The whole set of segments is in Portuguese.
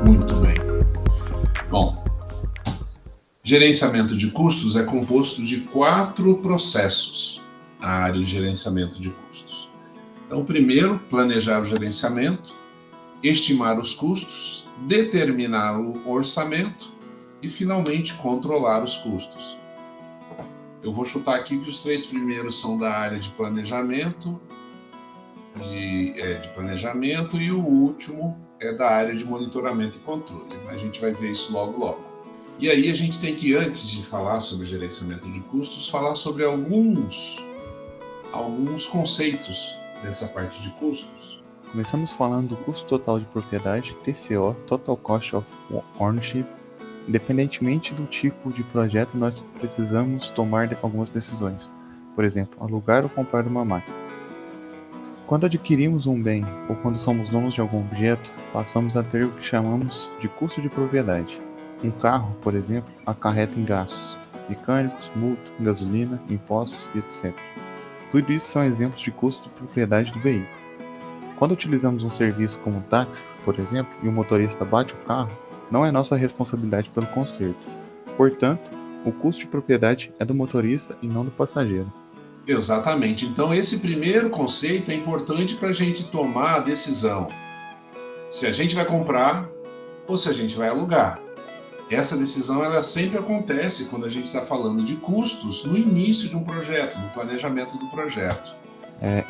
Muito bem. Bom, gerenciamento de custos é composto de 4 processos, a área de gerenciamento de custos. Então, primeiro, planejar o gerenciamento, estimar os custos, determinar o orçamento e, finalmente, controlar os custos. Eu vou chutar aqui que os 3 primeiros são da área de planejamento, e o último é da área de monitoramento e controle. A gente vai ver isso logo logo. E aí a gente tem que, antes de falar sobre gerenciamento de custos, falar sobre alguns conceitos dessa parte de custos. Começamos falando do custo total de propriedade, TCO, Total Cost of Ownership. Independentemente do tipo de projeto, nós precisamos tomar algumas decisões. Por exemplo, alugar ou comprar uma máquina. Quando adquirimos um bem ou quando somos donos de algum objeto, passamos a ter o que chamamos de custo de propriedade. Um carro, por exemplo, acarreta em gastos mecânicos, multa, gasolina, impostos e etc. Tudo isso são exemplos de custo de propriedade do veículo. Quando utilizamos um serviço como táxi, por exemplo, e o motorista bate o carro, não é nossa responsabilidade pelo conserto. Portanto, o custo de propriedade é do motorista e não do passageiro. Exatamente. Então, esse primeiro conceito é importante para a gente tomar a decisão se a gente vai comprar ou se a gente vai alugar. Essa decisão ela sempre acontece quando a gente está falando de custos no início de um projeto, no planejamento do projeto.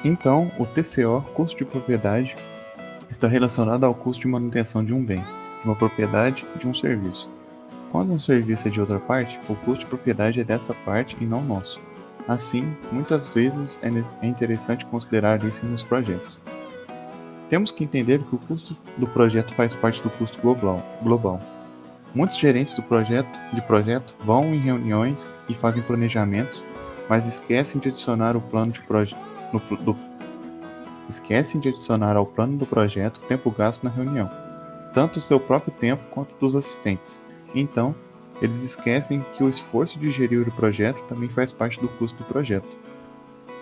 Então, o TCO, custo de propriedade, está relacionado ao custo de manutenção de um bem, de uma propriedade e de um serviço. Quando um serviço é de outra parte, o custo de propriedade é dessa parte e não nosso. Assim, muitas vezes é interessante considerar isso nos projetos. Temos que entender que o custo do projeto faz parte do custo global. Muitos gerentes de projeto vão em reuniões e fazem planejamentos, mas esquecem de adicionar ao plano do projeto o tempo gasto na reunião, tanto o seu próprio tempo quanto dos assistentes. Então, eles esquecem que o esforço de gerir o projeto também faz parte do custo do projeto.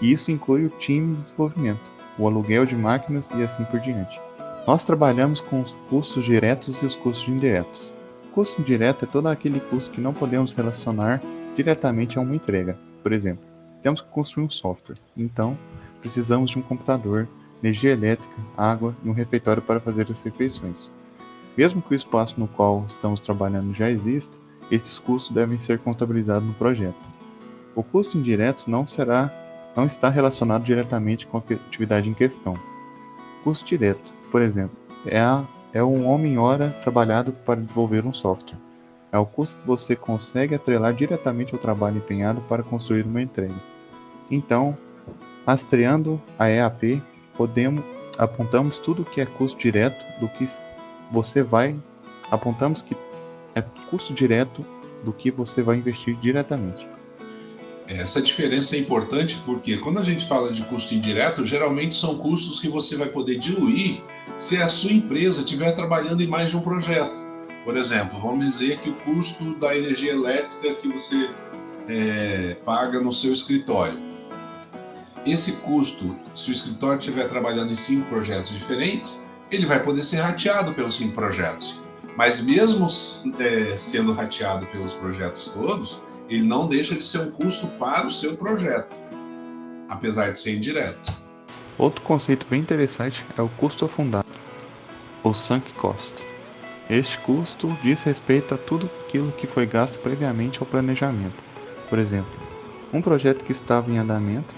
E isso inclui o time de desenvolvimento, o aluguel de máquinas e assim por diante. Nós trabalhamos com os custos diretos e os custos indiretos. O custo indireto é todo aquele custo que não podemos relacionar diretamente a uma entrega. Por exemplo, temos que construir um software, então precisamos de um computador, energia elétrica, água e um refeitório para fazer as refeições. Mesmo que o espaço no qual estamos trabalhando já exista, esses custos devem ser contabilizados no projeto. O custo indireto não está relacionado diretamente com a atividade em questão. Custo direto, por exemplo, é um homem-hora trabalhado para desenvolver um software. É o custo que você consegue atrelar diretamente ao trabalho empenhado para construir uma entrega. Então, rastreando a EAP, apontamos tudo que é custo direto do que apontamos que é custo direto do que você vai investir diretamente. Essa diferença é importante porque quando a gente fala de custo indireto, geralmente são custos que você vai poder diluir se a sua empresa estiver trabalhando em mais de um projeto. Por exemplo, vamos dizer que o custo da energia elétrica que você paga no seu escritório. Esse custo, se o escritório estiver trabalhando em 5 projetos diferentes, ele vai poder ser rateado pelos 5 projetos. Mas mesmo sendo rateado pelos projetos todos, ele não deixa de ser um custo para o seu projeto, apesar de ser indireto. Outro conceito bem interessante é o custo afundado, ou sunk cost. Este custo diz respeito a tudo aquilo que foi gasto previamente ao planejamento. Por exemplo, um projeto que estava em andamento,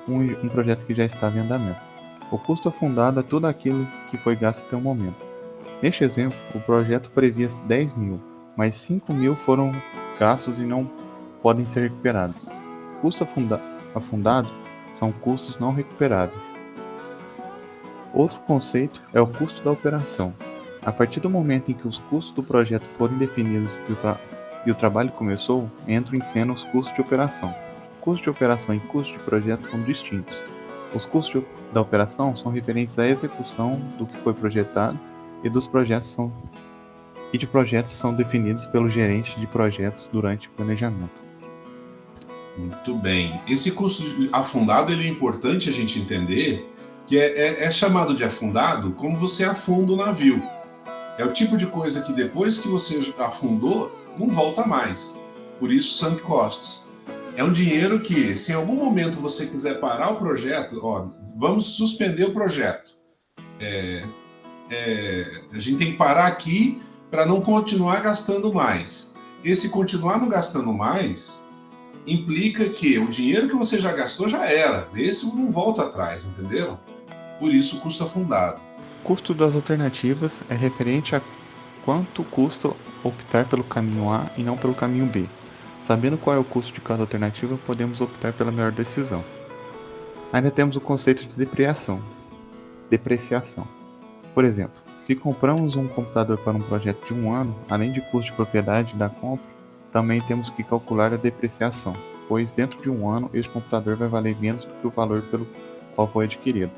um projeto que já estava em andamento. O custo afundado é tudo aquilo que foi gasto até o momento. Neste exemplo, o projeto previa 10 mil, mas 5 mil foram gastos e não podem ser recuperados. Custo afundado são custos não recuperáveis. Outro conceito é o custo da operação. A partir do momento em que os custos do projeto forem definidos e o trabalho começou, entram em cena os custos de operação. Custo de operação e custo de projeto são distintos. Os custos da operação são referentes à execução do que foi projetado e dos projetos são e de projetos são definidos pelo gerente de projetos durante o planejamento. Muito bem. Esse custo afundado ele é importante a gente entender que é chamado de afundado como você afunda o navio. É o tipo de coisa que depois que você afundou, não volta mais. Por isso, sunk costs. É um dinheiro que, se em algum momento você quiser parar o projeto, ó, vamos suspender o projeto. A gente tem que parar aqui para não continuar gastando mais. Esse continuar não gastando mais implica que o dinheiro que você já gastou já era. Esse não volta atrás, entenderam? Por isso, o custo afundado. O custo das alternativas é referente a quanto custa optar pelo caminho A e não pelo caminho B. Sabendo qual é o custo de cada alternativa, podemos optar pela melhor decisão. Ainda temos o conceito de depreciação. Por exemplo, se compramos um computador para um projeto de 1 ano, além de custo de propriedade da compra, também temos que calcular a depreciação, pois dentro de 1 ano este computador vai valer menos do que o valor pelo qual foi adquirido.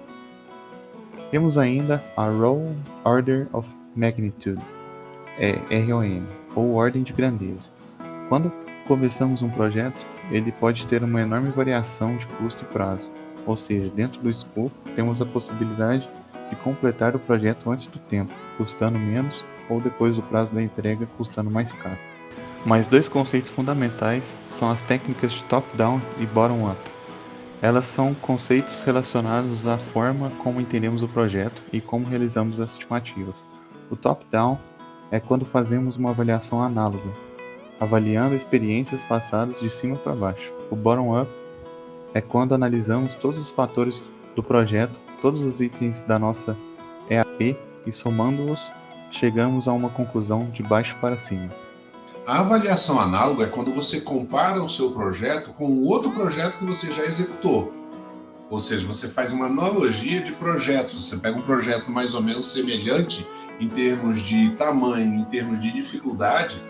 Temos ainda a Raw Order of Magnitude, ROM, ou ordem de grandeza. Quando começamos um projeto, ele pode ter uma enorme variação de custo e prazo, ou seja, dentro do escopo temos a possibilidade de completar o projeto antes do tempo, custando menos, ou depois do prazo da entrega, custando mais caro. Mais 2 conceitos fundamentais são as técnicas de top-down e bottom-up. Elas são conceitos relacionados à forma como entendemos o projeto e como realizamos as estimativas. O top-down é quando fazemos uma avaliação análoga, avaliando experiências passadas de cima para baixo. O bottom-up é quando analisamos todos os fatores do projeto, todos os itens da nossa EAP e somando-os, chegamos a uma conclusão de baixo para cima. A avaliação análoga é quando você compara o seu projeto com o outro projeto que você já executou. Ou seja, você faz uma analogia de projetos. Você pega um projeto mais ou menos semelhante em termos de tamanho, em termos de dificuldade,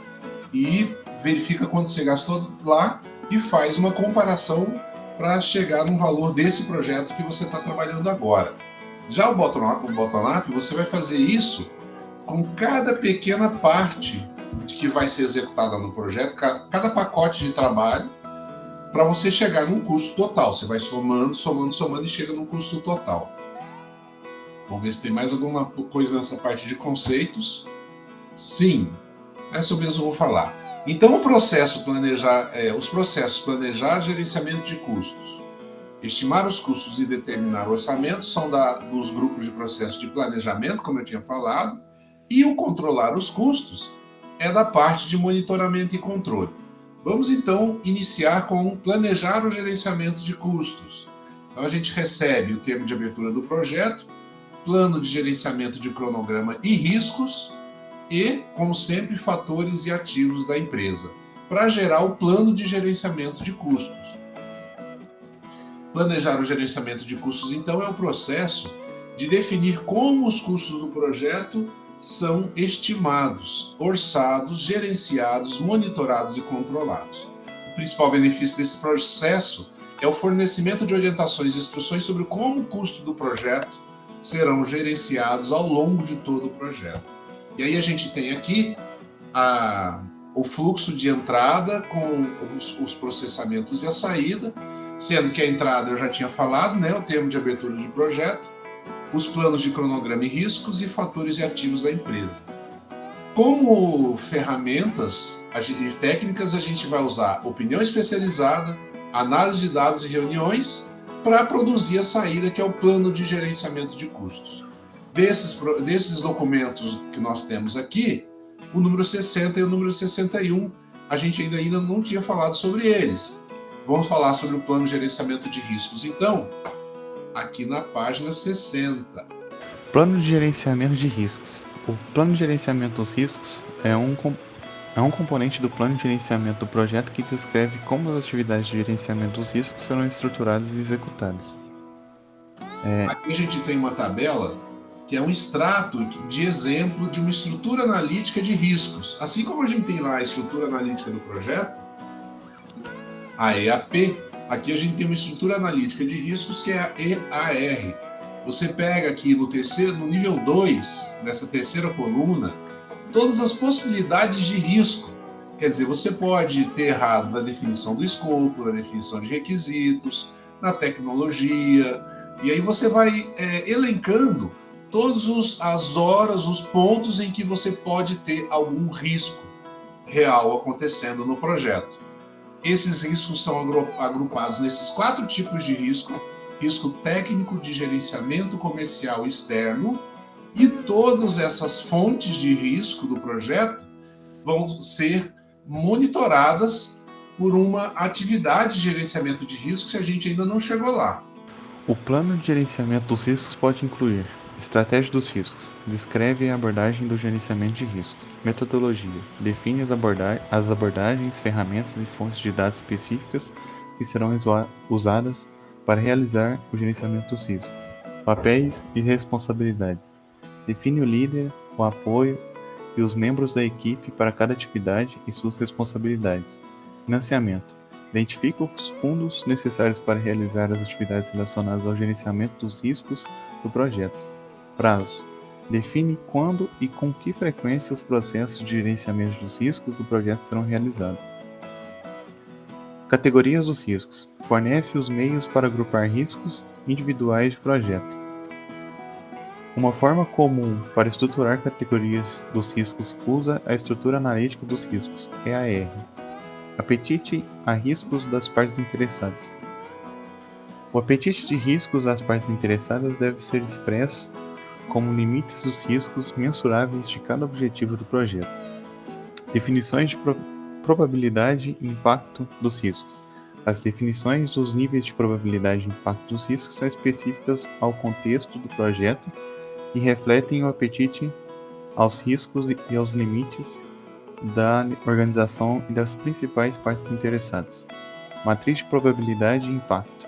e verifica quanto você gastou lá e faz uma comparação para chegar num valor desse projeto que você está trabalhando agora. Já o bottom-up, você vai fazer isso com cada pequena parte que vai ser executada no projeto, cada pacote de trabalho, para você chegar num custo total. Você vai somando e chega num custo total. Vamos ver se tem mais alguma coisa nessa parte de conceitos. Sim, essa eu mesmo vou falar. Então, os processos planejar, gerenciamento de custos, estimar os custos e determinar o orçamento são dos grupos de processo de planejamento, como eu tinha falado, e o controlar os custos é da parte de monitoramento e controle. Vamos então iniciar com planejar o gerenciamento de custos. Então a gente recebe o termo de abertura do projeto, plano de gerenciamento de cronograma e riscos e, como sempre, fatores e ativos da empresa, para gerar o plano de gerenciamento de custos. Planejar o gerenciamento de custos, então, é o processo de definir como os custos do projeto são estimados, orçados, gerenciados, monitorados e controlados. O principal benefício desse processo é o fornecimento de orientações e instruções sobre como o custo do projeto serão gerenciados ao longo de todo o projeto. E aí a gente tem aqui o fluxo de entrada com os processamentos e a saída, sendo que a entrada eu já tinha falado, né, o termo de abertura de projeto, os planos de cronograma e riscos e fatores e ativos da empresa. Como ferramentas e técnicas, a gente vai usar opinião especializada, análise de dados e reuniões para produzir a saída, que é o plano de gerenciamento de custos. Desses documentos que nós temos aqui, o número 60 e o número 61, a gente ainda não tinha falado sobre eles. Vamos falar sobre o plano de gerenciamento de riscos, então, aqui na página 60. Plano de gerenciamento de riscos. O plano de gerenciamento dos riscos é um componente do plano de gerenciamento do projeto que descreve como as atividades de gerenciamento dos riscos serão estruturadas e executadas. Aqui a gente tem uma tabela que é um extrato de exemplo de uma estrutura analítica de riscos. Assim como a gente tem lá a estrutura analítica do projeto, a EAP, aqui a gente tem uma estrutura analítica de riscos que é a EAR. Você pega aqui no nível 2, nessa terceira coluna, todas as possibilidades de risco. Quer dizer, você pode ter errado na definição do escopo, na definição de requisitos, na tecnologia, e aí você vai elencando todas as horas, os pontos em que você pode ter algum risco real acontecendo no projeto. Esses riscos são agrupados nesses 4 tipos de risco: risco técnico, de gerenciamento comercial externo, e todas essas fontes de risco do projeto vão ser monitoradas por uma atividade de gerenciamento de risco se a gente ainda não chegou lá. O plano de gerenciamento dos riscos pode incluir estratégia dos riscos, descreve a abordagem do gerenciamento de risco, metodologia, define as abordagens, ferramentas e fontes de dados específicas que serão usadas para realizar o gerenciamento dos riscos, papéis e responsabilidades, define o líder, o apoio e os membros da equipe para cada atividade e suas responsabilidades, financiamento. Identifica os fundos necessários para realizar as atividades relacionadas ao gerenciamento dos riscos do projeto. Prazo. Define quando e com que frequência os processos de gerenciamento dos riscos do projeto serão realizados. Categorias dos riscos. Fornece os meios para agrupar riscos individuais de projeto. Uma forma comum para estruturar categorias dos riscos usa a estrutura analítica dos riscos, EAR. Apetite a riscos das partes interessadas. O apetite de riscos das partes interessadas deve ser expresso como limites dos riscos mensuráveis de cada objetivo do projeto. Definições de probabilidade e impacto dos riscos. As definições dos níveis de probabilidade e impacto dos riscos são específicas ao contexto do projeto e refletem o apetite aos riscos e aos limites da organização e das principais partes interessadas. Matriz de probabilidade e impacto.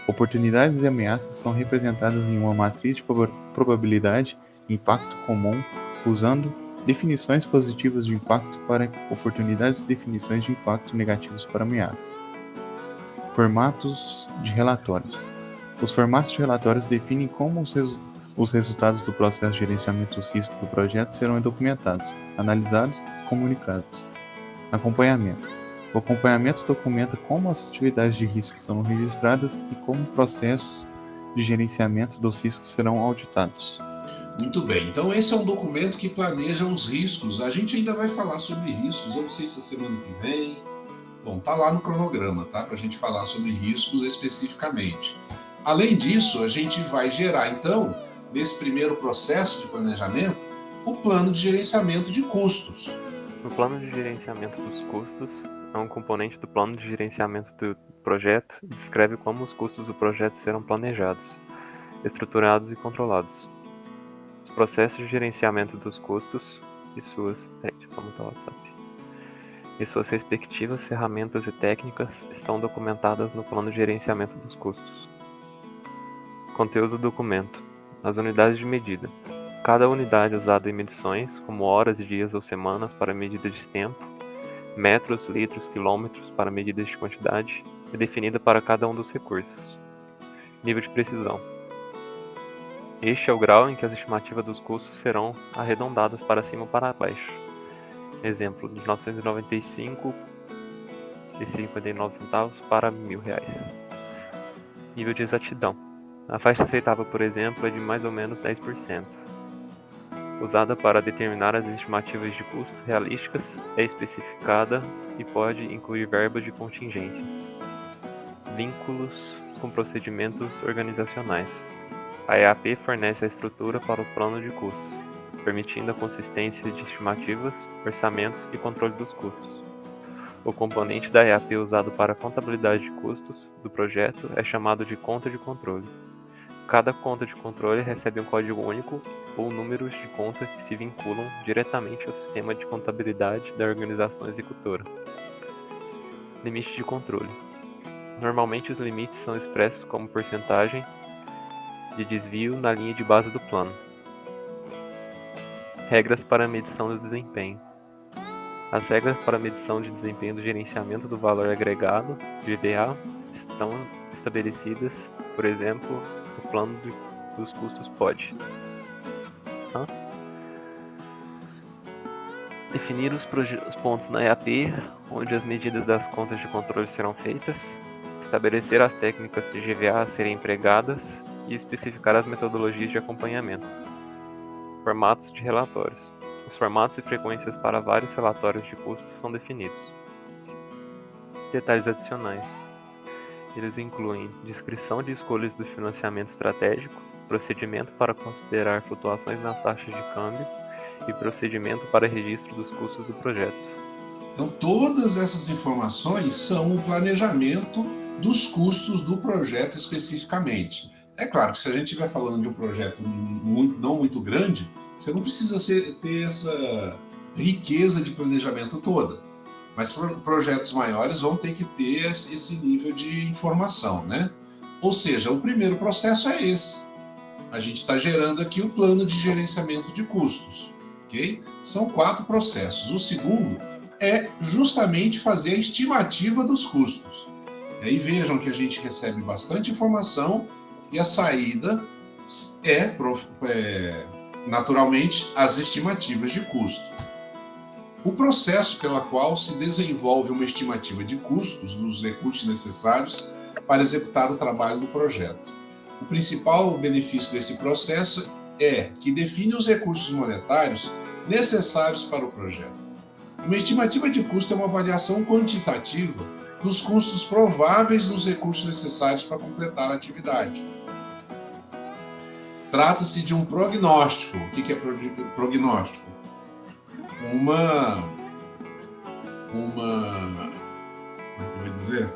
Oportunidades e ameaças são representadas em uma matriz de probabilidade e impacto comum, usando definições positivas de impacto para oportunidades e definições de impacto negativos para ameaças. Formatos de relatórios. Os formatos de relatórios definem como os resultados do processo de gerenciamento dos riscos do projeto serão documentados, analisados e comunicados. Acompanhamento. O acompanhamento documenta como as atividades de risco são registradas e como processos de gerenciamento dos riscos serão auditados. Muito bem, então esse é um documento que planeja os riscos. A gente ainda vai falar sobre riscos, eu não sei se é semana que vem. Bom, tá lá no cronograma, tá? Para a gente falar sobre riscos especificamente. Além disso, a gente vai gerar, então, nesse primeiro processo de planejamento, o plano de gerenciamento de custos. O plano de gerenciamento dos custos é um componente do plano de gerenciamento do projeto e descreve como os custos do projeto serão planejados, estruturados e controlados. Os processos de gerenciamento dos custos e suas respectivas ferramentas e técnicas estão documentadas no plano de gerenciamento dos custos. Conteúdo do documento. As unidades de medida. Cada unidade usada em medições, como horas, dias ou semanas para medida de tempo, metros, litros, quilômetros para medidas de quantidade, é definida para cada um dos recursos. Nível de precisão. Este é o grau em que as estimativas dos custos serão arredondadas para cima ou para baixo. Exemplo, de 995,59 para R$1.000. Nível de exatidão. A faixa aceitável, por exemplo, é de mais ou menos 10%. Usada para determinar as estimativas de custo realísticas, é especificada e pode incluir verbas de contingências. Vínculos com procedimentos organizacionais. A EAP fornece a estrutura para o plano de custos, permitindo a consistência de estimativas, orçamentos e controle dos custos. O componente da EAP usado para a contabilidade de custos do projeto é chamado de conta de controle. Cada conta de controle recebe um código único ou números de conta que se vinculam diretamente ao sistema de contabilidade da organização executora. Limite de controle. Normalmente os limites são expressos como porcentagem de desvio na linha de base do plano. Regras para a medição do desempenho. As regras para a medição de desempenho do gerenciamento do valor agregado, GVA, estão estabelecidas, por exemplo, no plano dos custos POD. Definir os pontos na EAP, onde as medidas das contas de controle serão feitas. Estabelecer as técnicas de GVA a serem empregadas e especificar as metodologias de acompanhamento. Formatos de relatórios. Os formatos e frequências para vários relatórios de custo são definidos. Detalhes adicionais. Eles incluem descrição de escolhas do financiamento estratégico, procedimento para considerar flutuações nas taxas de câmbio e procedimento para registro dos custos do projeto. Então, todas essas informações são o planejamento dos custos do projeto especificamente. É claro que se a gente estiver falando de um projeto não muito grande, você não precisa ter essa riqueza de planejamento toda. Mas projetos maiores vão ter que ter esse nível de informação, né? Ou seja, o primeiro processo é esse. A gente está gerando aqui o plano de gerenciamento de custos, ok? São 4 processos. O segundo é justamente fazer a estimativa dos custos. E aí vejam que a gente recebe bastante informação e a saída é naturalmente as estimativas de custo. O processo pela qual se desenvolve uma estimativa de custos dos recursos necessários para executar o trabalho do projeto. O principal benefício desse processo é que define os recursos monetários necessários para o projeto. Uma estimativa de custo é uma avaliação quantitativa dos custos prováveis dos recursos necessários para completar a atividade. Trata-se de um prognóstico. O que é prognóstico? Como é que eu vou dizer?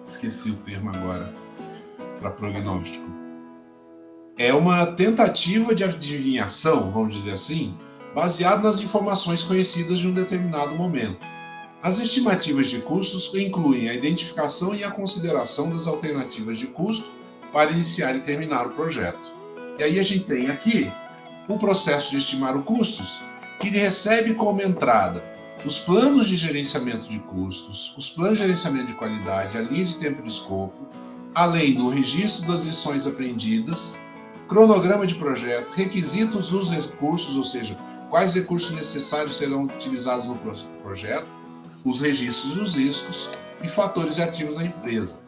Esqueci o termo agora para prognóstico. É uma tentativa de adivinhação, vamos dizer assim, baseada nas informações conhecidas de um determinado momento. As estimativas de custos incluem a identificação e a consideração das alternativas de custo para iniciar e terminar o projeto. E aí a gente tem aqui o processo de estimar os custos, que recebe como entrada os planos de gerenciamento de custos, os planos de gerenciamento de qualidade, a linha de tempo de escopo, além do registro das lições aprendidas, cronograma de projeto, requisitos dos recursos, ou seja, quais recursos necessários serão utilizados no projeto, os registros dos riscos e fatores ativos da empresa.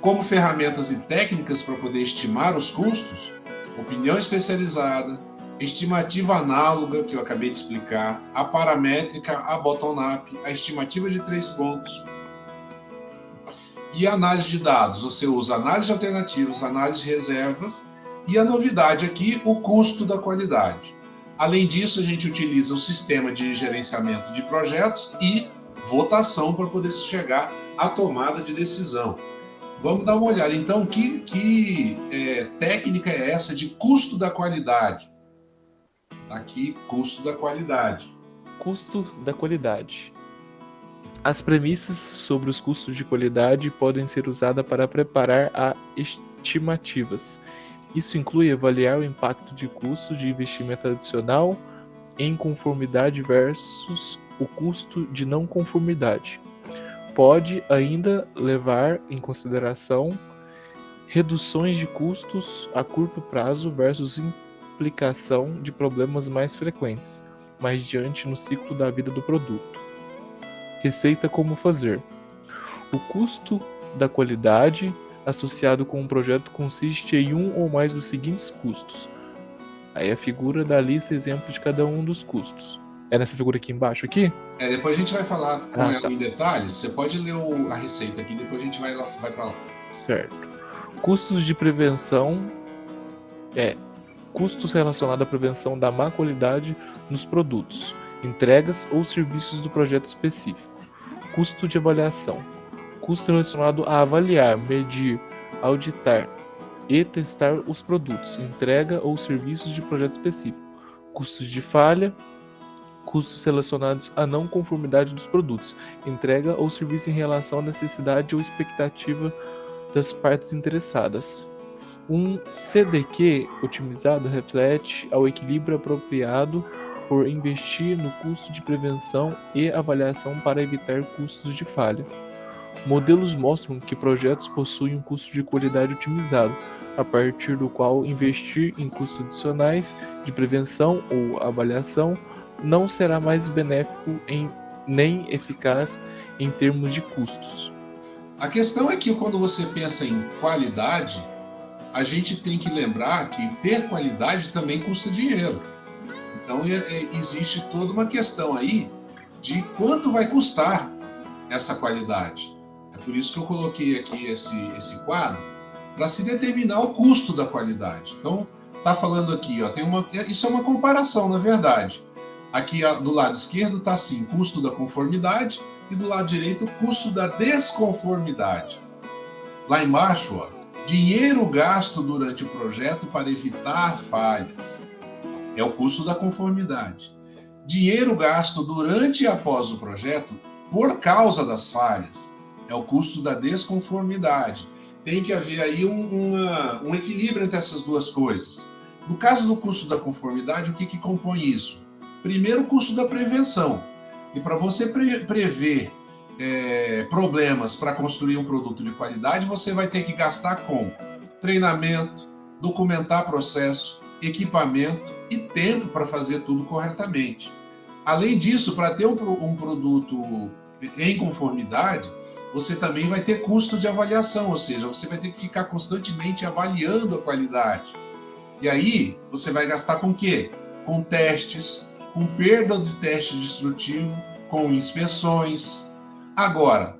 Como ferramentas e técnicas para poder estimar os custos, opinião especializada, estimativa análoga, que eu acabei de explicar, a paramétrica, a bottom-up, a estimativa de 3 pontos e análise de dados. Você usa análise de alternativas, análise de reservas e a novidade aqui, o custo da qualidade. Além disso, a gente utiliza o sistema de gerenciamento de projetos e votação para poder chegar à tomada de decisão. Vamos dar uma olhada, então, que técnica é essa de custo da qualidade? Aqui, custo da qualidade. Custo da qualidade. As premissas sobre os custos de qualidade podem ser usadas para preparar as estimativas. Isso inclui avaliar o impacto de custos de investimento adicional em conformidade versus o custo de não conformidade. Pode ainda levar em consideração reduções de custos a curto prazo versus implicação de problemas mais frequentes, mais diante no ciclo da vida do produto. Receita como fazer. O custo da qualidade associado com um projeto consiste em um ou mais dos seguintes custos. Aí a figura da lista exemplo de cada um dos custos. É nessa figura aqui embaixo aqui? Depois a gente vai falar com ela tá. em detalhes. Você pode ler a receita aqui, depois a gente vai para lá. Certo. Custos de prevenção custos relacionados à prevenção da má qualidade nos produtos, entregas ou serviços do projeto específico. Custo de avaliação. Custo relacionado a avaliar, medir, auditar e testar os produtos, entrega ou serviços de projeto específico. Custos de falha. Custos relacionados à não conformidade dos produtos, entrega ou serviço em relação à necessidade ou expectativa das partes interessadas. Um CDQ otimizado reflete ao equilíbrio apropriado por investir no custo de prevenção e avaliação para evitar custos de falha. Modelos mostram que projetos possuem um custo de qualidade otimizado, a partir do qual investir em custos adicionais de prevenção ou avaliação não será mais benéfico nem eficaz em termos de custos. A questão é que quando você pensa em qualidade, a gente tem que lembrar que ter qualidade também custa dinheiro. Então existe toda uma questão aí de quanto vai custar essa qualidade. É por isso que eu coloquei aqui esse quadro, para se determinar o custo da qualidade. Então, está falando aqui, ó, isso é uma comparação, na verdade. Aqui do lado esquerdo está assim, custo da conformidade, e do lado direito, custo da desconformidade. Lá embaixo, ó, dinheiro gasto durante o projeto para evitar falhas. É o custo da conformidade. Dinheiro gasto durante e após o projeto por causa das falhas. É o custo da desconformidade. Tem que haver aí um equilíbrio entre essas duas coisas. No caso do custo da conformidade, o que compõe isso? Primeiro, o custo da prevenção. E para você prever problemas para construir um produto de qualidade, você vai ter que gastar com treinamento, documentar processo, equipamento e tempo para fazer tudo corretamente. Além disso, para ter um produto em conformidade, você também vai ter custo de avaliação, ou seja, você vai ter que ficar constantemente avaliando a qualidade. E aí, você vai gastar com o quê? Com testes, com perda de teste destrutivo, com inspeções. Agora,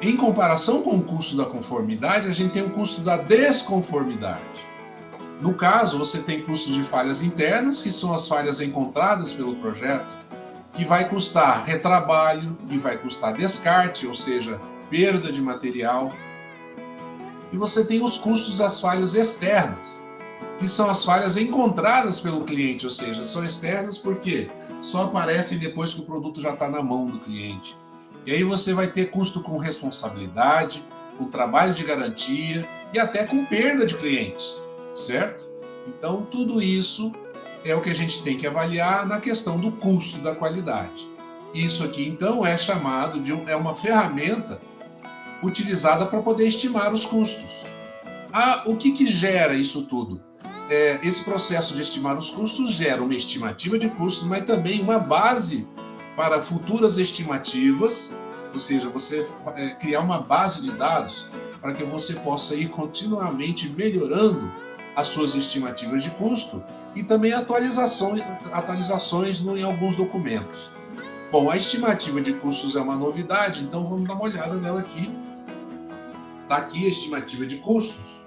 em comparação com o custo da conformidade, a gente tem o custo da desconformidade. No caso, você tem custo de falhas internas, que são as falhas encontradas pelo projeto, que vai custar retrabalho, que vai custar descarte, ou seja, perda de material. E você tem os custos das falhas externas, que são as falhas encontradas pelo cliente, ou seja, são externas porque só aparecem depois que o produto já está na mão do cliente. E aí você vai ter custo com responsabilidade, com trabalho de garantia e até com perda de clientes, certo? Então, tudo isso é o que a gente tem que avaliar na questão do custo da qualidade. Isso aqui, então, é chamado é uma ferramenta utilizada para poder estimar os custos. O que gera isso tudo? Esse processo de estimar os custos gera uma estimativa de custos, mas também uma base para futuras estimativas, ou seja, você criar uma base de dados para que você possa ir continuamente melhorando as suas estimativas de custo e também atualizações em alguns documentos. Bom, a estimativa de custos é uma novidade, então vamos dar uma olhada nela aqui. Está aqui a estimativa de custos.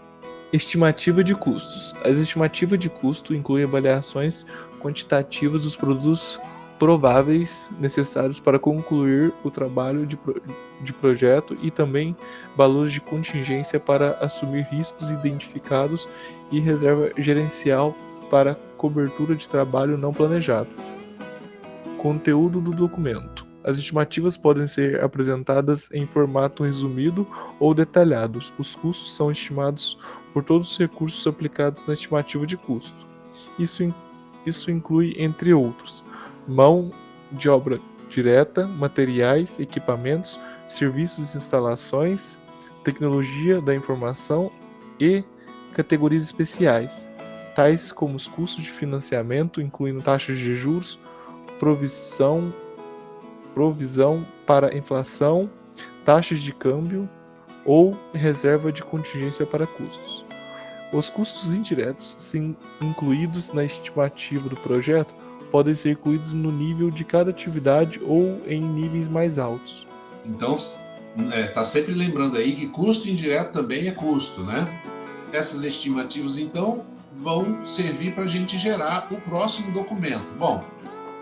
Estimativa de custos. A estimativa de custo inclui avaliações quantitativas dos produtos prováveis necessários para concluir o trabalho de projeto e também valores de contingência para assumir riscos identificados e reserva gerencial para cobertura de trabalho não planejado. Conteúdo do documento. As estimativas podem ser apresentadas em formato resumido ou detalhado. Os custos são estimados por todos os recursos aplicados na estimativa de custo. Isso inclui, entre outros, mão de obra direta, materiais, equipamentos, serviços e instalações, tecnologia da informação e categorias especiais, tais como os custos de financiamento, incluindo taxas de juros, provisão para inflação, taxas de câmbio ou reserva de contingência para custos. Os custos indiretos, sim, incluídos na estimativa do projeto, podem ser incluídos no nível de cada atividade ou em níveis mais altos. Então, tá sempre lembrando aí que custo indireto também é custo, né? Essas estimativas, então, vão servir para a gente gerar o próximo documento. Bom,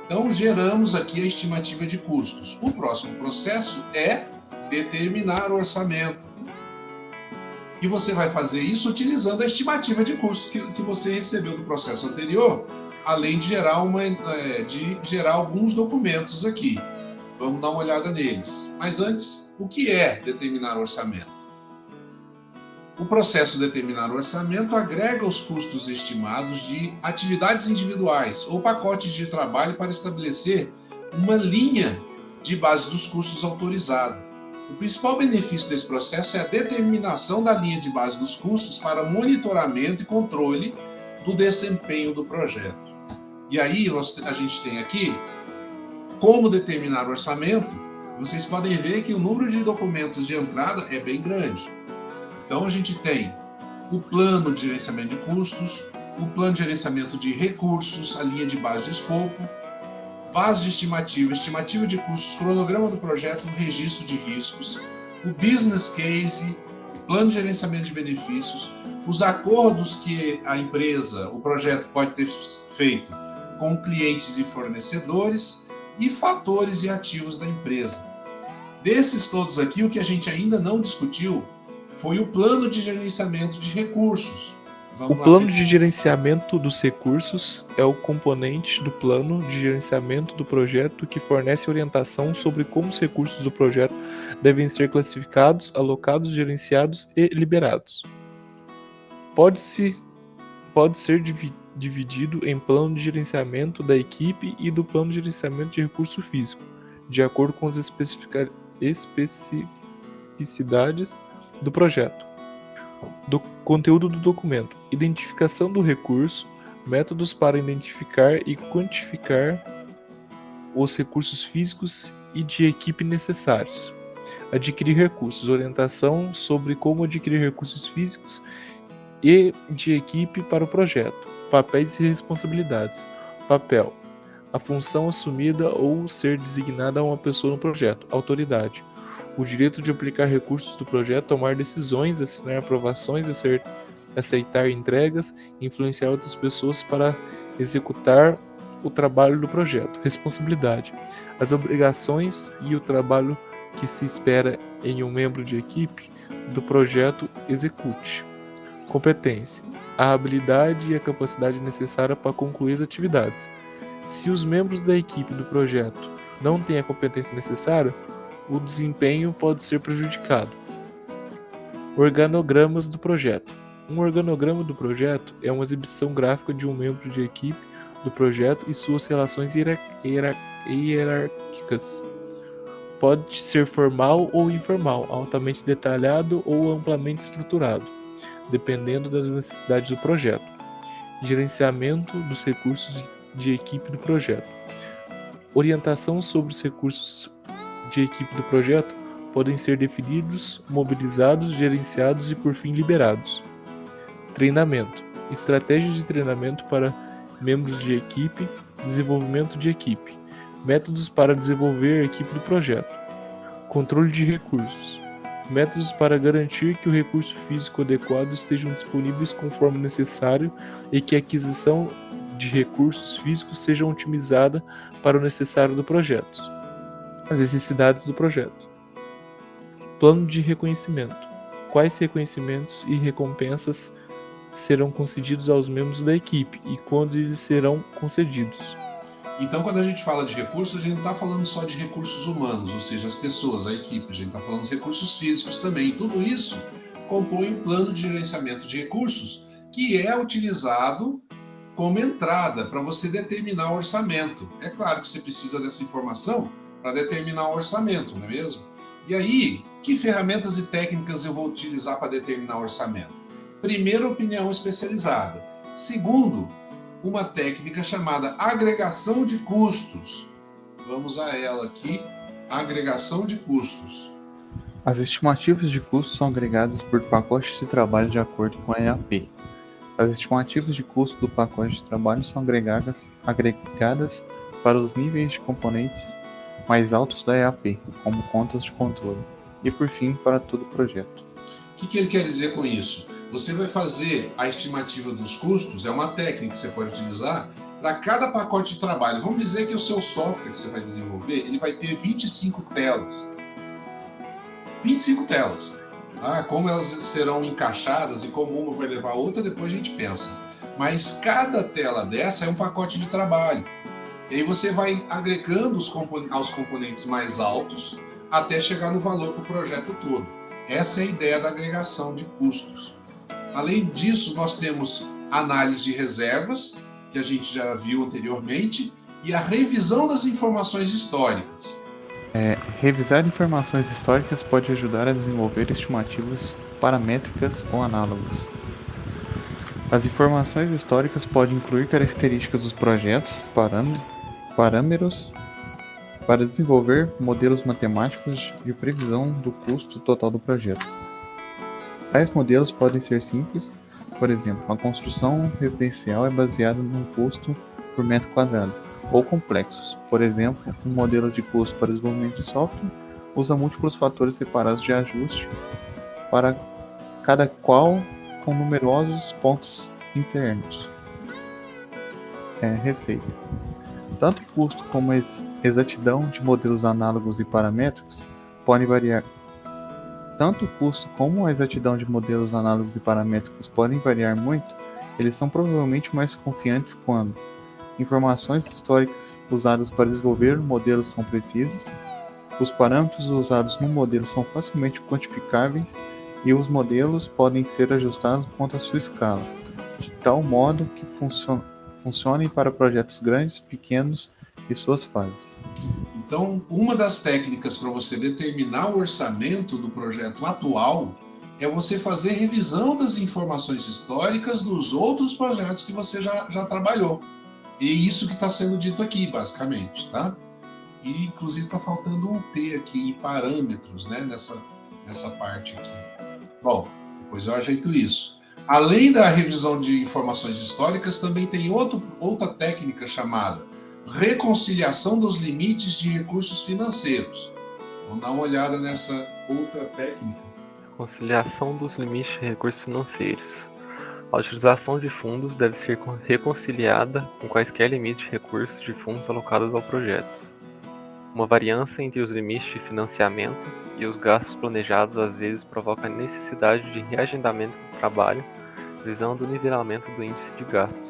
então geramos aqui a estimativa de custos. O próximo processo é determinar o orçamento. E você vai fazer isso utilizando a estimativa de custos que você recebeu do processo anterior, além de gerar alguns documentos aqui. Vamos dar uma olhada neles. Mas antes, o que é determinar o orçamento? O processo de determinar o orçamento agrega os custos estimados de atividades individuais ou pacotes de trabalho para estabelecer uma linha de base dos custos autorizada. O principal benefício desse processo é a determinação da linha de base dos custos para monitoramento e controle do desempenho do projeto. E aí a gente tem aqui como determinar o orçamento. Vocês podem ver que o número de documentos de entrada é bem grande. Então a gente tem o plano de gerenciamento de custos, o plano de gerenciamento de recursos, a linha de base de escopo, base de estimativa, estimativa de custos, cronograma do projeto, registro de riscos, o business case, plano de gerenciamento de benefícios, os acordos que a empresa, o projeto pode ter feito com clientes e fornecedores e fatores e ativos da empresa. Desses todos aqui, o que a gente ainda não discutiu foi o plano de gerenciamento de recursos. O plano de gerenciamento dos recursos é o componente do plano de gerenciamento do projeto que fornece orientação sobre como os recursos do projeto devem ser classificados, alocados, gerenciados e liberados. Pode ser dividido em plano de gerenciamento da equipe e do plano de gerenciamento de recurso físico, de acordo com as especificidades do projeto. Do conteúdo do documento: identificação do recurso, métodos para identificar e quantificar os recursos físicos e de equipe necessários. Adquirir recursos: orientação sobre como adquirir recursos físicos e de equipe para o projeto. Papéis e responsabilidades. Papel: a função assumida ou ser designada a uma pessoa no projeto. Autoridade: o direito de aplicar recursos do projeto, tomar decisões, assinar aprovações, aceitar entregas, influenciar outras pessoas para executar o trabalho do projeto. Responsabilidade: as obrigações e o trabalho que se espera em um membro de equipe do projeto execute. Competência: a habilidade e a capacidade necessária para concluir as atividades. Se os membros da equipe do projeto não têm a competência necessária, o desempenho pode ser prejudicado. Organogramas do projeto. Um organograma do projeto é uma exibição gráfica de um membro de equipe do projeto e suas relações hierárquicas. Pode ser formal ou informal, altamente detalhado ou amplamente estruturado, dependendo das necessidades do projeto. Gerenciamento dos recursos de equipe do projeto. Orientação sobre os recursos de equipe do projeto podem ser definidos, mobilizados, gerenciados e, por fim, liberados. Treinamento. Estratégias de treinamento para membros de equipe, desenvolvimento de equipe. Métodos para desenvolver a equipe do projeto. Controle de recursos. Métodos para garantir que o recurso físico adequado estejam disponíveis conforme necessário e que a aquisição de recursos físicos seja otimizada para o necessário do projeto. As necessidades do projeto. Plano de reconhecimento. Quais reconhecimentos e recompensas serão concedidos aos membros da equipe e quando eles serão concedidos. Então, quando a gente fala de recursos, a gente não está falando só de recursos humanos, ou seja, as pessoas, a equipe, a gente está falando de recursos físicos também. E tudo isso compõe um plano de gerenciamento de recursos que é utilizado como entrada para você determinar o orçamento. É claro que você precisa dessa informação para determinar o orçamento, não é mesmo? E aí, que ferramentas e técnicas eu vou utilizar para determinar o orçamento? Primeiro, opinião especializada. Segundo, uma técnica chamada agregação de custos. Vamos a ela aqui, agregação de custos. As estimativas de custos são agregadas por pacotes de trabalho de acordo com a EAP. As estimativas de custo do pacote de trabalho são agregadas para os níveis de componentes mais altos da EAP, como contas de controle, e por fim para todo o projeto. O que ele quer dizer com isso? Você vai fazer a estimativa dos custos, é uma técnica que você pode utilizar para cada pacote de trabalho. Vamos dizer que o seu software que você vai desenvolver, ele vai ter 25 telas. 25 telas. Tá? Como elas serão encaixadas e como uma vai levar a outra, depois a gente pensa. Mas cada tela dessa é um pacote de trabalho. E aí você vai agregando aos componentes mais altos até chegar no valor para o projeto todo. Essa é a ideia da agregação de custos. Além disso, nós temos análise de reservas, que a gente já viu anteriormente, e a revisão das informações históricas. Revisar informações históricas pode ajudar a desenvolver estimativas paramétricas ou análogas. As informações históricas podem incluir características dos projetos, parâmetros, para desenvolver modelos matemáticos de previsão do custo total do projeto. Tais modelos podem ser simples, por exemplo, a construção residencial é baseada num custo por metro quadrado, ou complexos, por exemplo, um modelo de custo para desenvolvimento de software usa múltiplos fatores separados de ajuste para cada qual com numerosos pontos internos. Receita. Tanto o custo como a exatidão de modelos análogos e paramétricos podem variar. Tanto o custo como a exatidão de modelos análogos e paramétricos podem variar muito, eles são provavelmente mais confiantes quando informações históricas usadas para desenvolver modelos são precisas, os parâmetros usados no modelo são facilmente quantificáveis e os modelos podem ser ajustados quanto à sua escala, de tal modo que funcionem para projetos grandes, pequenos e suas fases. Então, uma das técnicas para você determinar o orçamento do projeto atual é você fazer revisão das informações históricas dos outros projetos que você já trabalhou. E isso que está sendo dito aqui, basicamente, tá? E, inclusive, está faltando um T aqui em parâmetros, né, nessa parte aqui. Bom, depois eu ajeito isso. Além da revisão de informações históricas, também tem outra técnica chamada reconciliação dos limites de recursos financeiros. Vamos dar uma olhada nessa outra técnica. Conciliação dos limites de recursos financeiros. A utilização de fundos deve ser reconciliada com quaisquer limites de recursos de fundos alocados ao projeto. Uma variância entre os limites de financiamento e os gastos planejados às vezes provoca a necessidade de reagendamento do trabalho, visando o nivelamento do índice de gastos.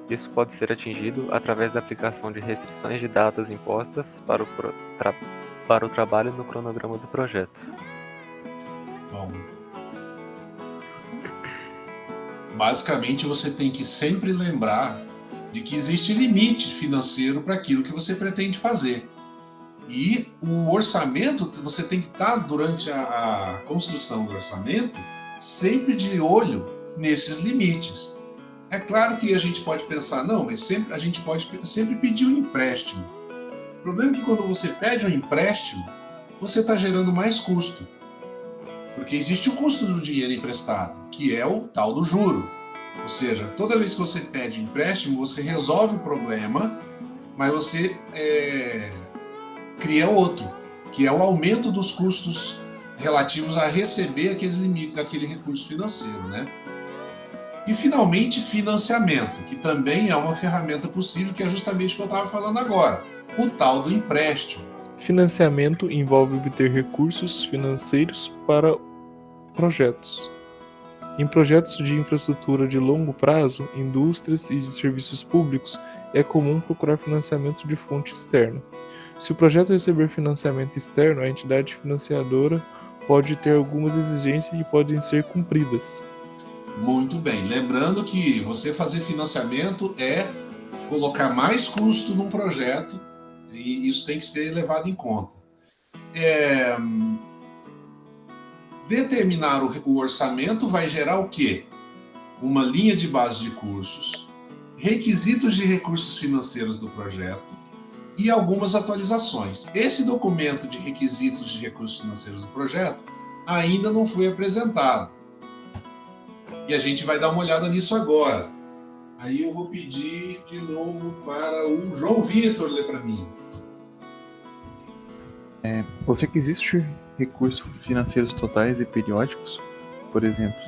Isso pode ser atingido através da aplicação de restrições de datas impostas para o trabalho no cronograma do projeto. Bom, basicamente você tem que sempre lembrar de que existe limite financeiro para aquilo que você pretende fazer. E o orçamento, você tem que estar, durante a construção do orçamento, sempre de olho nesses limites. É claro que a gente pode pensar, não, mas a gente pode sempre pedir um empréstimo. O problema é que quando você pede um empréstimo, você está gerando mais custo. Porque existe o custo do dinheiro emprestado, que é o tal do juro. Ou seja, toda vez que você pede empréstimo, você resolve o problema, mas você cria outro, que é o aumento dos custos relativos a receber aqueles limites daquele recurso financeiro, né? E, finalmente, financiamento, que também é uma ferramenta possível, que é justamente o que eu estava falando agora, o tal do empréstimo. Financiamento envolve obter recursos financeiros para projetos. Em projetos de infraestrutura de longo prazo, indústrias e de serviços públicos, é comum procurar financiamento de fonte externa. Se o projeto receber financiamento externo, a entidade financiadora pode ter algumas exigências que podem ser cumpridas. Muito bem. Lembrando que você fazer financiamento é colocar mais custo num projeto e isso tem que ser levado em conta. Determinar o orçamento vai gerar o quê? Uma linha de base de cursos, requisitos de recursos financeiros do projeto e algumas atualizações. Esse documento de requisitos de recursos financeiros do projeto ainda não foi apresentado. E a gente vai dar uma olhada nisso agora. Aí eu vou pedir de novo para o João Vitor ler para mim. Os requisitos de recursos financeiros totais e periódicos, por exemplo,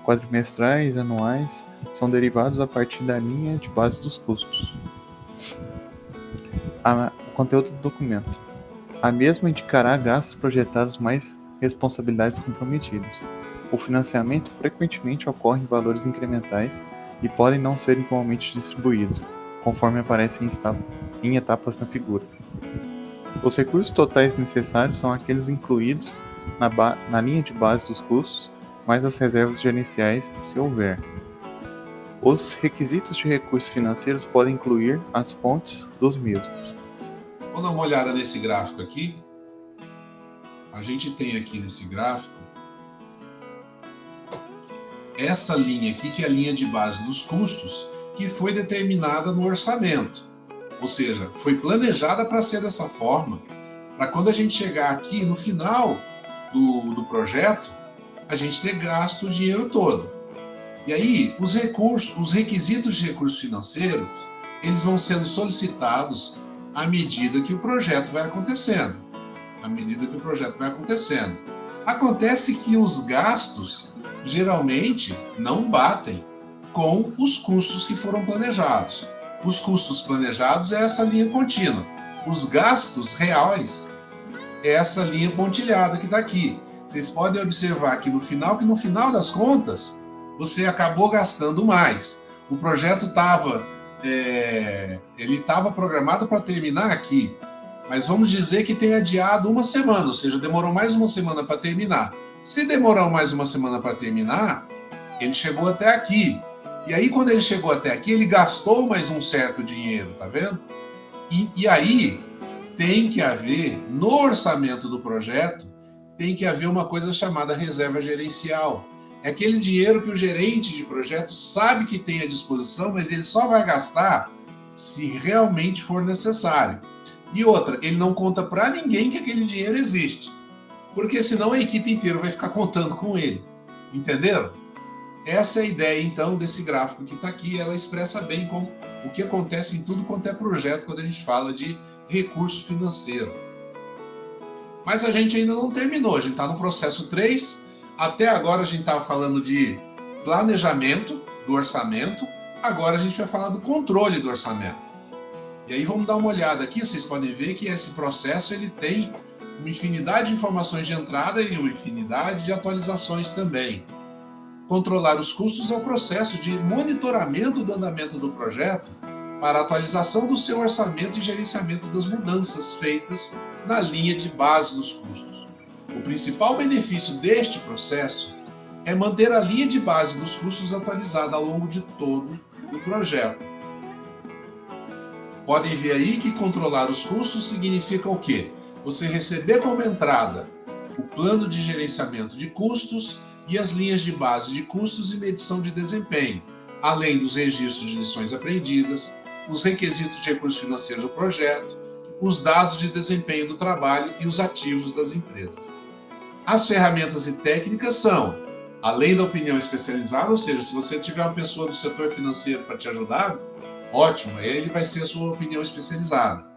quadrimestrais, anuais, são derivados a partir da linha de base dos custos. O conteúdo do documento. A mesma indicará gastos projetados mais responsabilidades comprometidas. O financiamento frequentemente ocorre em valores incrementais e podem não ser igualmente distribuídos, conforme aparecem em etapas na figura. Os recursos totais necessários são aqueles incluídos na linha de base dos custos, mais as reservas gerenciais, se houver. Os requisitos de recursos financeiros podem incluir as fontes dos mesmos. Vamos dar uma olhada nesse gráfico aqui. A gente tem aqui nesse gráfico essa linha aqui, que é a linha de base dos custos, que foi determinada no orçamento. Ou seja, foi planejada para ser dessa forma, para quando a gente chegar aqui no final do projeto, a gente ter gasto o dinheiro todo. E aí, os requisitos de recursos financeiros, eles vão sendo solicitados à medida que o projeto vai acontecendo. Acontece que os gastos, geralmente, não batem com os custos que foram planejados. Os custos planejados é essa linha contínua. Os gastos reais é essa linha pontilhada que está aqui. Vocês podem observar que no final das contas, você acabou gastando mais. O projeto estava programado para terminar aqui, mas vamos dizer que tem adiado uma semana, ou seja, demorou mais uma semana para terminar. Se demorar mais uma semana para terminar, ele chegou até aqui. E aí, quando ele chegou até aqui, ele gastou mais um certo dinheiro, tá vendo? E aí, tem que haver, no orçamento do projeto, tem que haver uma coisa chamada reserva gerencial. É aquele dinheiro que o gerente de projeto sabe que tem à disposição, mas ele só vai gastar se realmente for necessário. E outra, ele não conta para ninguém que aquele dinheiro existe, porque senão a equipe inteira vai ficar contando com ele. Entenderam? Essa é a ideia, então, desse gráfico que está aqui. Ela expressa bem o que acontece em tudo quanto é projeto quando a gente fala de recurso financeiro. Mas a gente ainda não terminou, a gente está no processo 3. Até agora a gente estava falando de planejamento do orçamento, agora a gente vai falar do controle do orçamento. E aí vamos dar uma olhada aqui, vocês podem ver que esse processo ele tem uma infinidade de informações de entrada e uma infinidade de atualizações também. Controlar os custos é o processo de monitoramento do andamento do projeto para atualização do seu orçamento e gerenciamento das mudanças feitas na linha de base dos custos. O principal benefício deste processo é manter a linha de base dos custos atualizada ao longo de todo o projeto. Podem ver aí que controlar os custos significa o quê? Você receber como entrada o plano de gerenciamento de custos e as linhas de base de custos e medição de desempenho, além dos registros de lições aprendidas, os requisitos de recursos financeiros do projeto, os dados de desempenho do trabalho e os ativos das empresas. As ferramentas e técnicas são, além da opinião especializada, ou seja, se você tiver uma pessoa do setor financeiro para te ajudar, ótimo, ele vai ser a sua opinião especializada.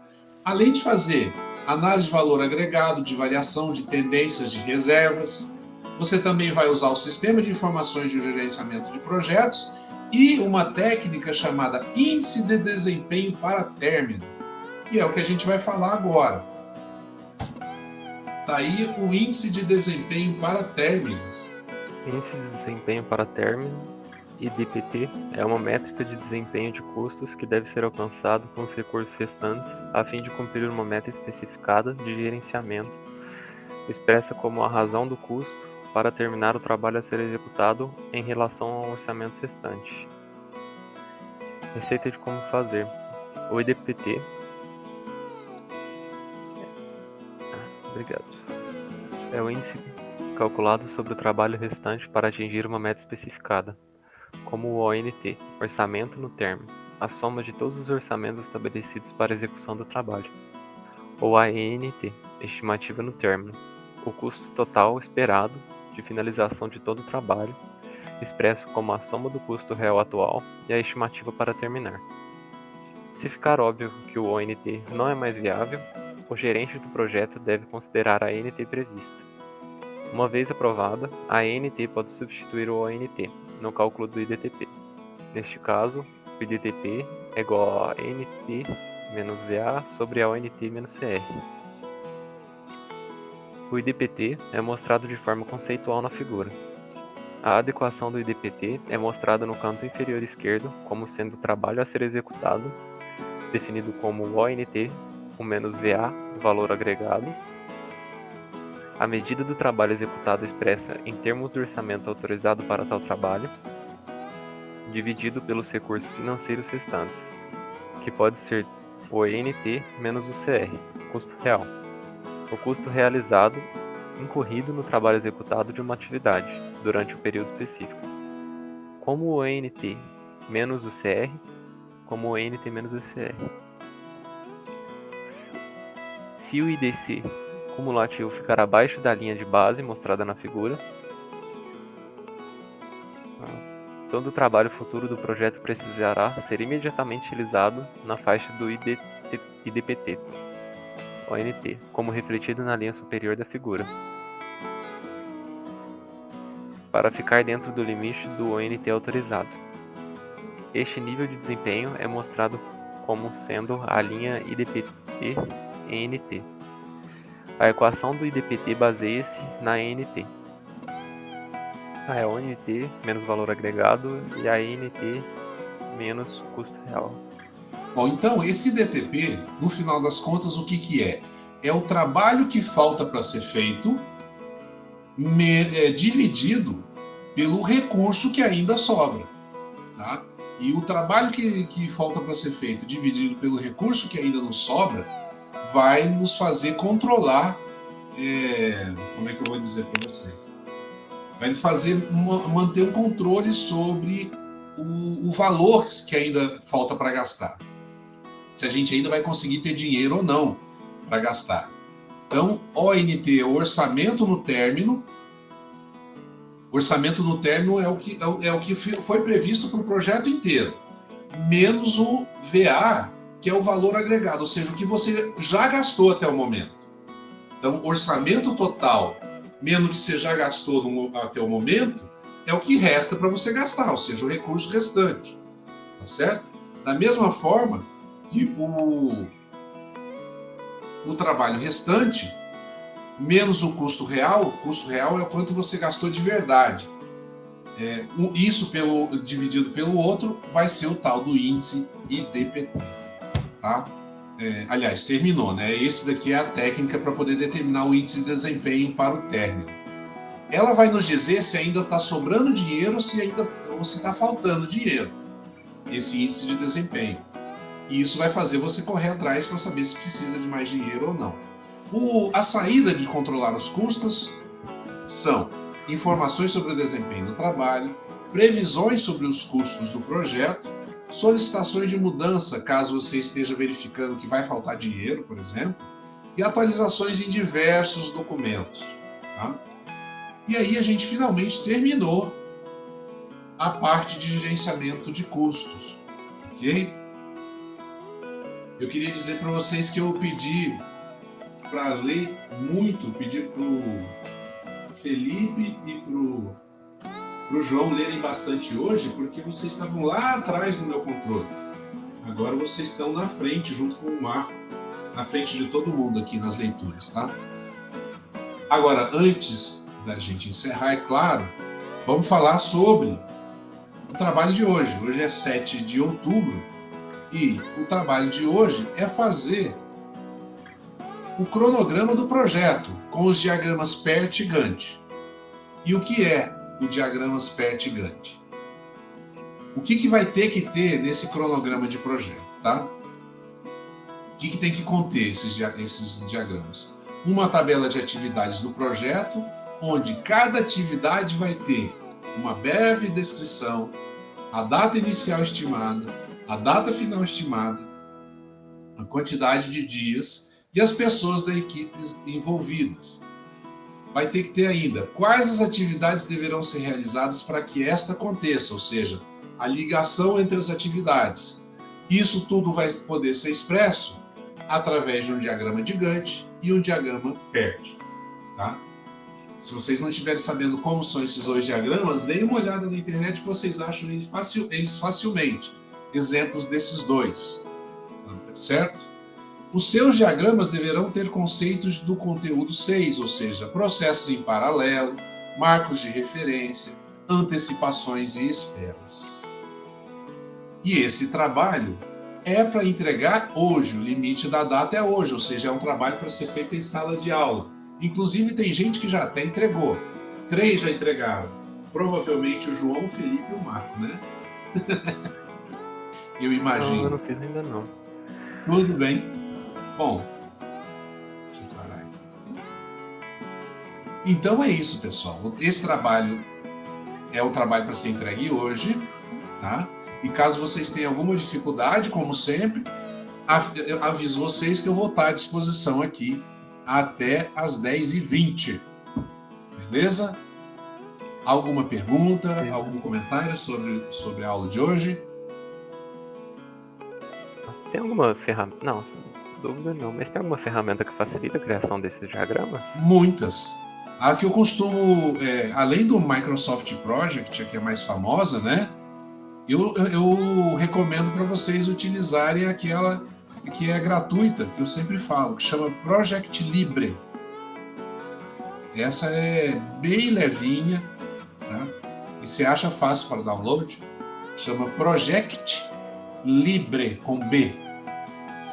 Além de fazer análise de valor agregado, de variação, de tendências, de reservas, você também vai usar o sistema de informações de gerenciamento de projetos e uma técnica chamada índice de desempenho para término, que é o que a gente vai falar agora. Está aí o índice de desempenho para término. Índice de desempenho para término, IDPT, é uma métrica de desempenho de custos que deve ser alcançado com os recursos restantes a fim de cumprir uma meta especificada de gerenciamento, expressa como a razão do custo para terminar o trabalho a ser executado em relação ao orçamento restante. Receita de como fazer. O IDPT é o índice calculado sobre o trabalho restante para atingir uma meta especificada, como o ONT, orçamento no termo, a soma de todos os orçamentos estabelecidos para a execução do trabalho, ou ANT, estimativa no término, o custo total esperado de finalização de todo o trabalho, expresso como a soma do custo real atual e a estimativa para terminar. Se ficar óbvio que o ONT não é mais viável, o gerente do projeto deve considerar a ANT prevista. Uma vez aprovada, a ANT pode substituir o ONT no cálculo do IDTP. Neste caso, o IDTP é igual a ANT menos VA sobre a ONT menos CR. O IDPT é mostrado de forma conceitual na figura. A adequação do IDPT é mostrada no canto inferior esquerdo como sendo o trabalho a ser executado, definido como o ONT com menos VA, valor agregado. A medida do trabalho executado expressa em termos do orçamento autorizado para tal trabalho, dividido pelos recursos financeiros restantes, que pode ser o ONT menos o CR, custo real. O custo realizado incorrido no trabalho executado de uma atividade, durante um período específico. como o ONT menos o CR, como o ONT menos o CR. Se o IDC cumulativo ficar abaixo da linha de base mostrada na figura, todo o trabalho futuro do projeto precisará ser imediatamente utilizado na faixa do IDPT, ONT, como refletido na linha superior da figura, para ficar dentro do limite do ONT autorizado. Este nível de desempenho é mostrado como sendo a linha IDPT-ENT. A equação do IDPT baseia-se na ENT. A ONT menos valor agregado e a ENT menos custo real. Bom, então, esse DTP, no final das contas, o que é? É o trabalho que falta para ser feito dividido pelo recurso que ainda sobra. Tá? E o trabalho que falta para ser feito dividido pelo recurso que ainda não sobra vai nos fazer controlar, como é que eu vou dizer para vocês? Vai fazer manter um controle sobre o valor que ainda falta para gastar. Se a gente ainda vai conseguir ter dinheiro ou não para gastar. Então, ONT é o orçamento no término. Orçamento no término é o que foi previsto para o projeto inteiro, menos o VA, que é o valor agregado, ou seja, o que você já gastou até o momento. Então, orçamento total menos o que você já gastou até o momento, é o que resta para você gastar, ou seja, o recurso restante. Tá certo? Da mesma forma que o trabalho restante, menos o custo real é o quanto você gastou de verdade. Isso dividido pelo outro vai ser o tal do índice IDPT. Tá? Aliás, terminou, né? Esse daqui é a técnica para poder determinar o índice de desempenho para o término. Ela vai nos dizer se ainda está sobrando dinheiro ou se está faltando dinheiro. Esse índice de desempenho. E isso vai fazer você correr atrás para saber se precisa de mais dinheiro ou não. A saída de controlar os custos são informações sobre o desempenho do trabalho, previsões sobre os custos do projeto, solicitações de mudança, caso você esteja verificando que vai faltar dinheiro, por exemplo, e atualizações em diversos documentos. Tá? E aí a gente finalmente terminou a parte de gerenciamento de custos. Ok? Eu queria dizer para vocês que eu pedi para ler muito, pedi para o Felipe e para o João lerem bastante hoje, porque vocês estavam lá atrás no meu controle. Agora vocês estão na frente, junto com o Marco, na frente de todo mundo aqui nas leituras, tá? Agora, antes da gente encerrar, é claro, vamos falar sobre o trabalho de hoje. Hoje é 7 de outubro e o trabalho de hoje é fazer o cronograma do projeto com os diagramas PERT e Gantt. E o que é o diagrama PERT e Gantt? O que vai ter que ter nesse cronograma de projeto, tá? O que tem que conter esses diagramas? Uma tabela de atividades do projeto, onde cada atividade vai ter uma breve descrição, a data inicial estimada, a data final estimada, a quantidade de dias e as pessoas da equipe envolvidas. Vai ter que ter ainda quais as atividades deverão ser realizadas para que esta aconteça, ou seja, a ligação entre as atividades. Isso tudo vai poder ser expresso através de um diagrama de Gantt e um diagrama PERT. Tá? Se vocês não estiverem sabendo como são esses dois diagramas, deem uma olhada na internet que vocês acham eles facilmente. Exemplos desses dois. Certo? Os seus diagramas deverão ter conceitos do conteúdo 6, ou seja, processos em paralelo, marcos de referência, antecipações e esperas. E esse trabalho é para entregar hoje, o limite da data é hoje, ou seja, é um trabalho para ser feito em sala de aula. Inclusive tem gente que já até entregou, 3 já entregaram, provavelmente o João, o Felipe e o Marco, né? Eu imagino. Não, eu não fiz ainda não. Tudo bem. Bom, deixa eu parar aqui. Então é isso, pessoal. Esse trabalho é um trabalho para ser entregue hoje, tá? E caso vocês tenham alguma dificuldade, como sempre, eu aviso vocês que eu vou estar à disposição aqui até as 10h20. Beleza? Alguma pergunta, algum comentário sobre a aula de hoje? Tem alguma ferramenta? Não, dúvida não, mas tem alguma ferramenta que facilita a criação desses diagramas? Muitas. A que eu costumo, além do Microsoft Project, que é mais famosa, né? Eu recomendo para vocês utilizarem aquela que é gratuita, que eu sempre falo, que chama Project Libre. Essa é bem levinha, tá? E você acha fácil para download. Chama Project Libre, com B.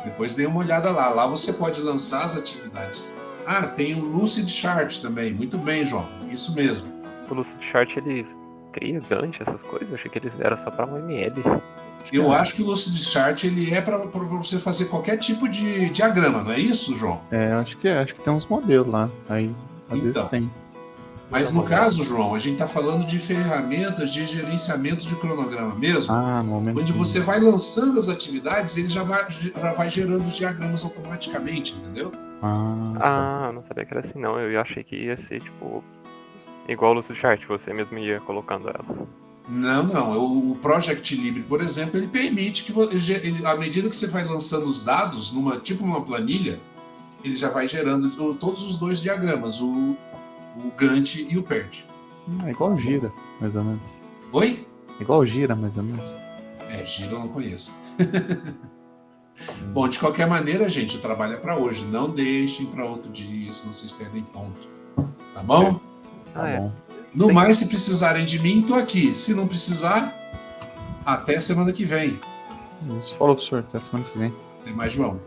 Depois dê uma olhada lá. Lá você pode lançar as atividades. Ah, tem o Lucid Chart também. Muito bem, João. Isso mesmo. O Lucid Chart, ele cria Gantt, essas coisas? Eu achei que eles eram só para UML. Eu acho que o Lucid Chart ele é para você fazer qualquer tipo de diagrama, não é isso, João? Acho que tem uns modelos lá. Aí, às vezes tem. Mas no caso, João, a gente está falando de ferramentas de gerenciamento de cronograma mesmo, no momento onde você vai lançando as atividades, ele já vai gerando os diagramas automaticamente, entendeu? Eu não sabia que era assim, não. Eu achei que ia ser, tipo, igual o Lucid Chart, você mesmo ia colocando ela. Não. O Project Libre, por exemplo, ele permite que, à medida que você vai lançando os dados, tipo numa planilha, ele já vai gerando todos os dois diagramas, o Gantt e o PERT. É igual o Gira, mais ou menos. Oi? Igual o Gira, mais ou menos. Gira eu não conheço. Bom, de qualquer maneira, gente, o trabalho é para hoje. Não deixem para outro dia, senão vocês perdem ponto. Tá bom? Tá bom. No mais, se precisarem de mim, tô aqui. Se não precisar, até semana que vem. Isso, falou, professor. Até semana que vem. Até mais, João.